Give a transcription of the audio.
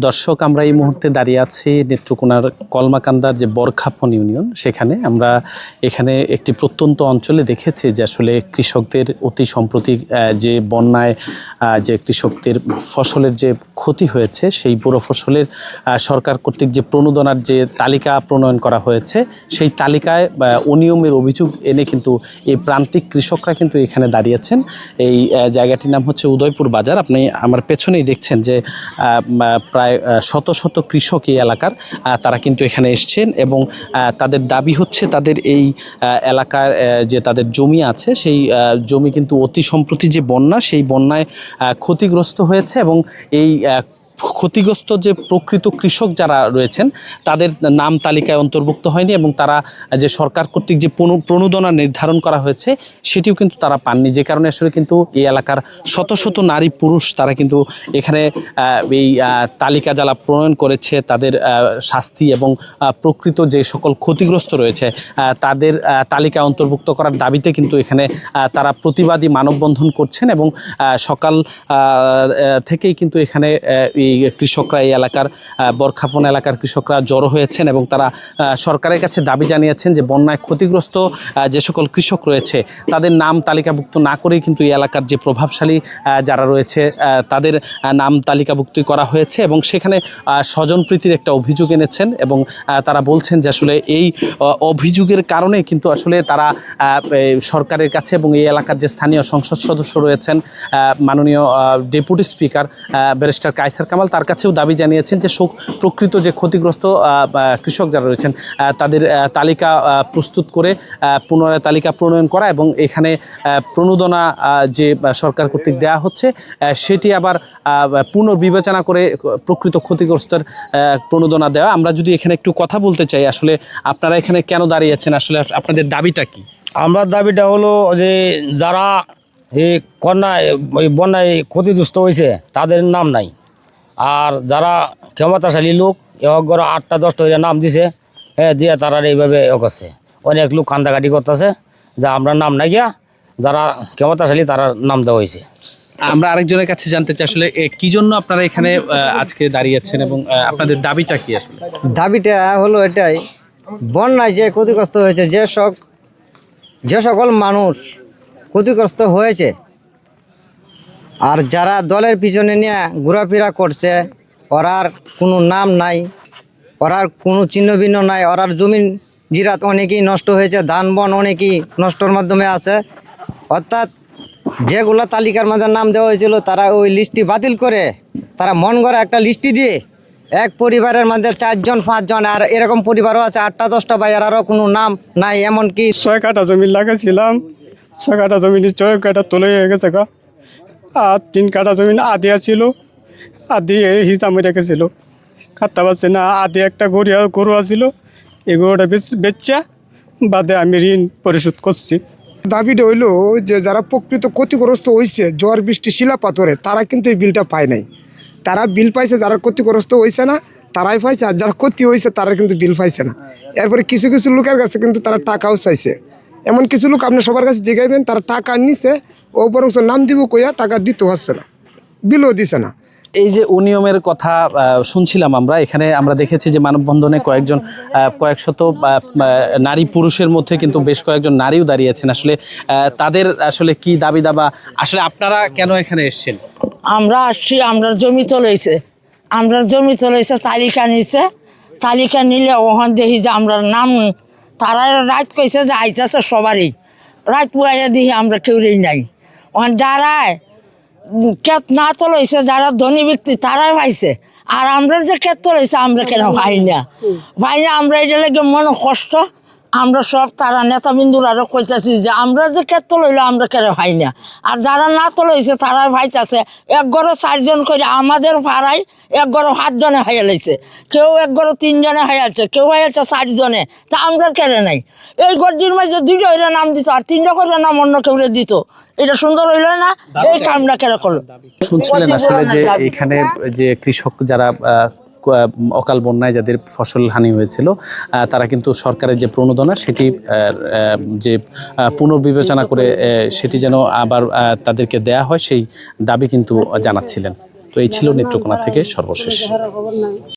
দর্শক, আমরা এই মুহূর্তে দাঁড়িয়ে আছি নেত্রকোনার কলমাকান্দার যে বরখাপন ইউনিয়ন, সেখানে আমরা এখানে একটি প্রত্যন্ত অঞ্চলে দেখেছি যে আসলে কৃষকদের অতি সম্প্রতি যে বন্যায় যে কৃষকদের ফসলের যে ক্ষতি হয়েছে, সেই পুরো ফসলের সরকার কর্তৃক যে প্রণোদনার যে তালিকা প্রণয়ন করা হয়েছে, সেই তালিকায় অনিয়মের অভিযোগ এনে কিন্তু এই প্রান্তিক কৃষকরা কিন্তু এখানে দাঁড়িয়েছেন। এই জায়গাটির নাম হচ্ছে উদয়পুর বাজার। আপনি আমার পেছনেই দেখছেন যে প্রায় শত শত কৃষক এই এলাকার, তারা কিন্তু এখানে এসছেন এবং তাদের দাবি হচ্ছে তাদের এই এলাকার যে তাদের জমি আছে, সেই জমি কিন্তু অতি সম্প্রতি যে বন্যা, সেই বন্যায় ক্ষতিগ্রস্ত হয়েছে এবং এই ক্ষতিগ্রস্ত যে প্রকৃত কৃষক যারা রয়েছেন তাদের নাম তালিকায় অন্তর্ভুক্ত হয়নি এবং তারা যে সরকার কর্তৃক যে প্রণোদনা নির্ধারণ করা হয়েছে সেটিও কিন্তু তারা পাননি। যে কারণে আসলে কিন্তু এই এলাকার শত শত নারী পুরুষ তারা কিন্তু এখানে এই তালিকা যারা প্রণয়ন করেছে তাদের শাস্তি এবং প্রকৃত যে সকল ক্ষতিগ্রস্ত রয়েছে তাদের তালিকায় অন্তর্ভুক্ত করার দাবিতে কিন্তু এখানে তারা প্রতিবাদী মানববন্ধন করছেন এবং সকাল থেকেই কিন্তু এখানে এই কৃষকরা, এই এলাকার বরখাপন এলাকার কৃষকরা জড়ো হয়েছেন এবং তারা সরকারের কাছে দাবি জানিয়েছেন যে বন্যায় ক্ষতিগ্রস্ত যে সকল কৃষক রয়েছে তাদের নাম তালিকাভুক্ত না করেই কিন্তু এই এলাকার যে প্রভাবশালী যারা রয়েছে তাদের নাম তালিকাভুক্তি করা হয়েছে এবং সেখানে স্বজনপ্রীতির একটা অভিযোগ এনেছেন এবং তারা বলছেন যে আসলে এই অভিযোগের কারণে কিন্তু আসলে তারা সরকারের কাছে এবং এই এলাকার যে স্থানীয় সংসদ সদস্য রয়েছেন মাননীয় deputy speaker barrister Kaiser Kamal, তার কাছেও দাবি জানিয়েছেন যে প্রকৃত যে ক্ষতিগ্রস্ত কৃষক যারা রয়েছেন তাদের তালিকা প্রস্তুত করে পুনরায় তালিকা প্রণয়ন করা এবং এখানে প্রণোদনা যে সরকার কর্তৃক দেওয়া হচ্ছে সেটি আবার পুনর্বিবেচনা করে প্রকৃত ক্ষতিগ্রস্তের প্রণোদনা দেওয়া। আমরা যদি এখানে একটু কথা বলতে চাই, আসলে আপনারা এখানে কেন দাঁড়িয়েছেন, আসলে আপনাদের দাবিটা কি? আমার দাবিটা হলো যে যারা এই বন্যায় ক্ষতিগ্রস্ত হয়েছে তাদের নাম নাই, আর যারা ক্ষমতাশালী লোক এগর 8টা 10টা নাম দিছে, হ্যাঁ দিয়ে তারা এইভাবে করছে। অনেক লোক কান্দাকাটি করতেছে যে আমরা নাম নাই গিয়া, যারা ক্ষমতাশালী তারা নাম দেওয়া হয়েছে। আমরা আরেকজনের কাছে জানতে চাই আসলে কি জন্য আপনারা এখানে আজকে দাঁড়িয়েছেন এবং আপনাদের দাবিটা কি? আসলে দাবিটা হলো এটাই, বন্যায় যে ক্ষতিগ্রস্ত হয়েছে, যে সকল মানুষ ক্ষতিগ্রস্ত হয়েছে আর যারা দলের পিছনে নিয়ে ঘোরাফেরা করছে, ওরার কোনো নাম নাই, ওরার কোনো চিহ্ন ভিন্ন নাই, ওরার জমিন জিরাত অনেকেই নষ্ট হয়েছে, ধান বন অনেকেই নষ্টর মাধ্যমে আছে। অর্থাৎ যেগুলো তালিকার মধ্যে নাম দেওয়া হয়েছিল তারা ওই লিস্টটি বাতিল করে তারা মন গড়া একটা লিস্টি দিয়ে এক পরিবারের মধ্যে 4 জন 5 জন, আর এরকম পরিবারও আছে 8টা 10টা বাইরেরও কোনো নাম নাই। এমনকি 6 কাঠা জমি লাগাইছিলাম, 6 কাঠা জমি 6 কাঠা তোলে হয়ে গেছে গা, আর 3 কাঠা জমি আদিয়া ছিল, আদি হিসাব রেখেছিল খাতা পাচ্ছে না, আদি একটা গরু আছিল, এই গরুটা বেচা বাদে আমি ঋণ পরিশোধ করছি। দাবিটা হইলো যে যারা প্রকৃত ক্ষতিগ্রস্ত হয়েছে ঝড় বৃষ্টি শিলা পাথরে, তারা কিন্তু এই বিলটা পায় নাই। তারা বিল পাইছে, যারা ক্ষতিগ্রস্ত হয়েছে না তারাই পাইছে, আর যারা ক্ষতি হয়েছে তারা কিন্তু বিল পাইছে না। এরপরে কিছু কিছু লোকের কাছে কিন্তু তারা টাকাও চাইছে। এমন কিছু লোক আপনি সবার কাছে জিগাইবেন, তারা টাকা নিছে, ও বরং নাম দিব কইয়া টাকা দিতে হচ্ছে না, বিলও দিছে না। এই যে অনিয়মের কথা শুনছিলাম আমরা, এখানে আমরা দেখেছি যে মানববন্ধনে কয়েকশত নারী পুরুষের মধ্যে কিন্তু বেশ কয়েকজন নারীও দাঁড়িয়েছেন। আসলে তাদের আসলে কি দাবি দাবা, আসলে আপনারা কেন এখানে এসেছেন? আমরা আসছি, আমরা জমি তোলাইছে, তালিকা নিছে, তালিকা নিলে ওখান দেখি যে আমরা নাম, তারা রাত কইছে যে আইতেছে সবারই, রাত পুরাইয়া দেখি আমরা কেউ নাই। ওখান যারা ক্ষেত না তোলাইছে, যারা ধনী ব্যক্তি তারাই পাইছে, আর আমরা যে ক্ষেত তোলাইছে আমরা কেন পাই না। আমরা এটা লাগে মনে কষ্ট, আমরা সব তারা নেতাবিন্দুরারও কইতেছি যে আমরা যে ক্ষেত তোলাইলো আমরা কেন পাই না, আর যারা না তোলাইছে তারাই পাইতেছে। এক ঘরে 4 জন করে আমাদের পাড়ায় এক ঘরে 7 জনে হয়ে লাইছে, কেউ এক ঘরে 3 জনে হয়ে আছে, কেউ হয়ে আছে 4 জনে, তা আমরা কেন নাই? এই গর্জির মাঝে 2টা হইলে নাম দিত আর 3টা করে নাম অন্য কেউ দিত, এটা সুন্দর হইল না? এই কামটা কেন করলো? শুনছিলেন আসলে যে এখানে যে কৃষক যারা অকাল বন্যায় যাদের ফসল হানি হয়েছিল তারা কিন্তু সরকারের যে প্রণোদনা সেটি যে পুনর্বিবেচনা করে সেটি যেন আবার তাদেরকে দেয়া হয় সেই দাবি কিন্তু জানাচ্ছিলেন। তো এই ছিল নেত্রকোনা থেকে সর্বশেষ।